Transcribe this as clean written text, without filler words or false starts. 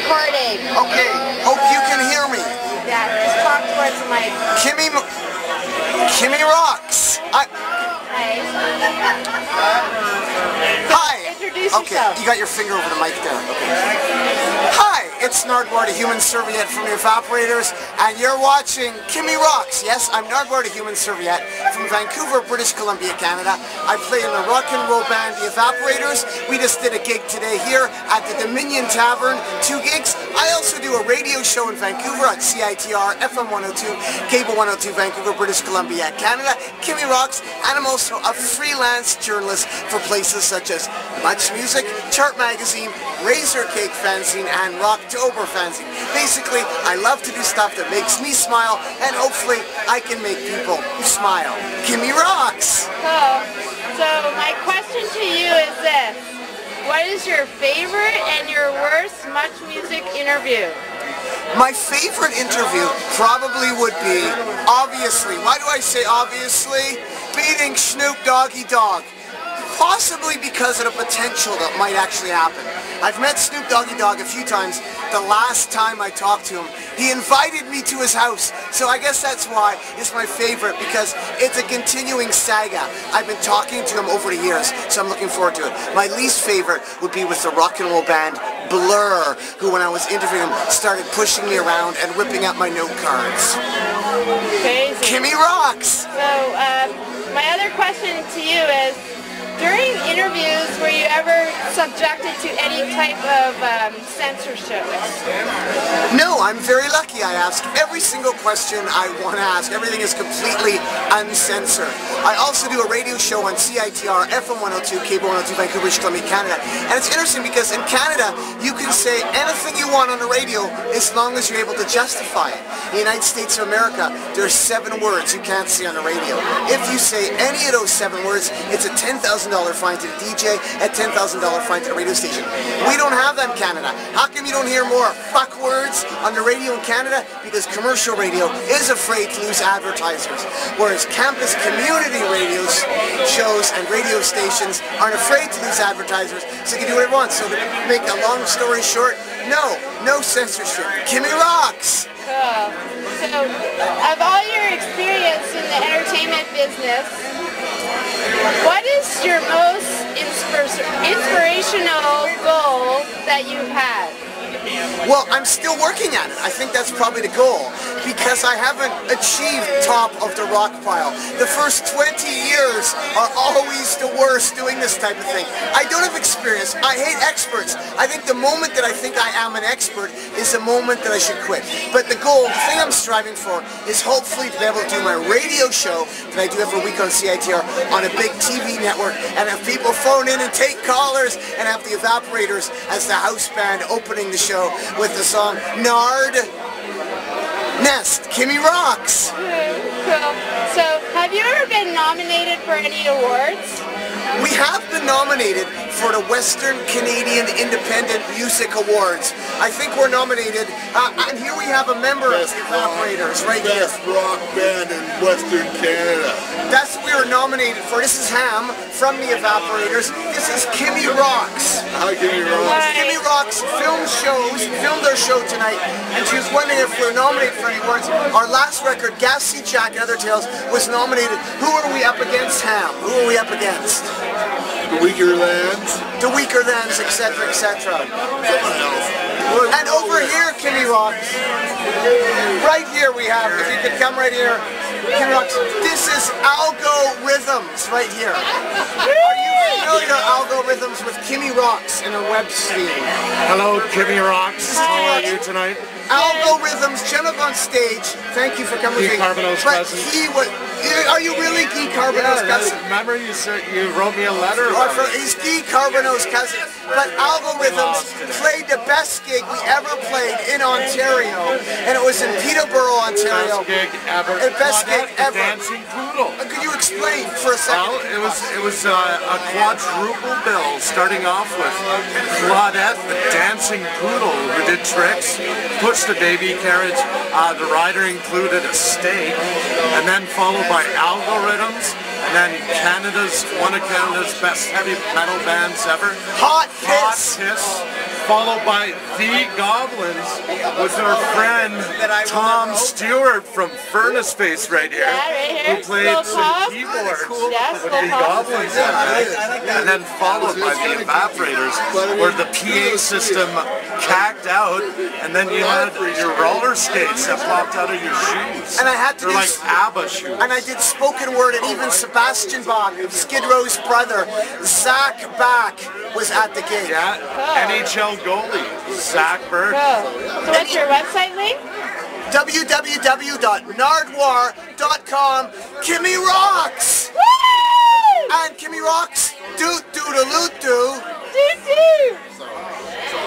recording. Okay, hope you can hear me. Yeah, just talk towards the mic. Kimmy rocks. Hi. Hi. Introduce Okay, yourself. you got your finger over the mic there. Okay. Hi, it's Nardwuar, the human serviette from the Evaporators, and you're watching Kimmy Rocks. Yes, I'm Nardwuar, the human serviette from Vancouver, British Columbia, Canada. I play in the rock and roll band, the Evaporators. We just did a gig today here at the Dominion Tavern, 2 gigs. I also do a radio show in Vancouver at CITR, FM 102, Cable 102, Vancouver, British Columbia, Canada. Kimmy Rocks, and I'm also a freelance journalist for places such as MuchMusic, Chart Magazine, Razor Cake Fanzine, and Rocktober Fanzine. Basically, I love to do stuff that makes me smile, and hopefully I can make people smile. Kimmy Rocks! Cool. So my question to you is this. What is your favorite and your worst MuchMusic interview? My favorite interview probably would be, obviously, why do I say obviously? Beating Snoop Doggy Dogg. Possibly because of the potential that might actually happen. I've met Snoop Doggy Dogg a few times. The last time I talked to him, he invited me to his house. So I guess that's why it's my favorite, because it's a continuing saga. I've been talking to him over the years, so I'm looking forward to it. My least favorite would be with the rock and roll band Blur, who when I was interviewing him started pushing me around and ripping out my note cards. Crazy. Kimmy Rocks! So my other question to you is, during interviews, were you ever subjected to any type of censorship? No, I'm very lucky. I ask every single question I want to ask. Everything is completely uncensored. I also do a radio show on CITR, FM 102, Cable 102, Vancouver, British Columbia, Canada. And it's interesting because in Canada, you can say anything you want on the radio as long as you're able to justify it. In the United States of America, there are 7 words you can't say on the radio. If you say any of those 7 words, it's a $10,000 fine to the DJ, a $10,000 fine to the radio station. We don't have that in Canada. How come you don't hear more fuck words on the radio in Canada? Because commercial radio is afraid to lose advertisers, whereas campus community radio shows and radio stations aren't afraid to lose advertisers, so they can do whatever they want. So to make a long story short, no censorship. Kimmy Rocks! Cool. So, of all your experience in the entertainment business, what is your most inspirational goal that you've had? Well, I'm still working at it. I think that's probably the goal, because I haven't achieved top of the rock pile. The first 20 years are always the worst doing this type of thing. I don't have experience. I hate experts. I think the moment that I think I am an expert is the moment that I should quit. But the goal, the thing I'm striving for, is hopefully to be able to do my radio show that I do every week on CITR on a big TV network, and have people phone in and take callers, and have the Evaporators as the house band opening the show with the song Nard Nest. Kimmy Rocks! Cool. So, have you ever been nominated for any awards? We have been nominated for the Western Canadian Independent Music Awards. I think we're nominated, and here we have a member of the Evaporators right here. Best rock band in Western Canada. That's what we were nominated for. This is Ham from the Evaporators. This is Kimmy Rocks. Hi, Kimmy Rocks. Kimmy Rocks filmed our show tonight, and she was wondering if we were nominated for any awards. Our last record, Gassy Jack and Other Tales, was nominated. Who are we up against, Ham? Who are we up against? The Weaker Lands. The Weaker Lands, etc., etc. And over here, Kimmy Rocks. Right here we have, if you could come right here, Kimmy Rocks. This is Algorithms right here. Are you familiar, Algorithms, with Kimmy Rocks in her web stream? Hello, Kimmy Rocks. How are you tonight? Algorithms, jump up on stage. Thank you for coming. Guy Carbonell's cousin. Are you really Guy Carbonell's cousin? Remember you wrote me a letter about it. He's Guy Carbonell's cousin. But Algorithms played the best gig we ever played in Ontario, and it was in Peterborough, Ontario. Best gig ever. Best gig ever. Dancing Poodle. Could you explain for a second? Well, it was a quadruple bill, starting off with Claudette, the dancing poodle who did tricks, pushed the baby carriage. The rider included a steak, and then followed by Algorithms, and then one of Canada's best heavy metal bands ever, Hot Piss. followed by Thee Goblins with our friend Tom Stewart from Furnace Face right here, who played some keyboards with Thee Goblins. And then followed by the Evaporators, where the PA system cacked out, and then you had your roller skates that popped out of your shoes. And I had to They're like ABBA shoes. And I did spoken word, and even Sebastian Bach, Skid Row's brother, Zach Bach, was at the gig. Yeah, NHL goalie, Zach Bird. So what's your website link? www.nardwuar.com. Kimmy rocks! Woo! And Kimmy rocks, doot doodaloo doo. Doo doo!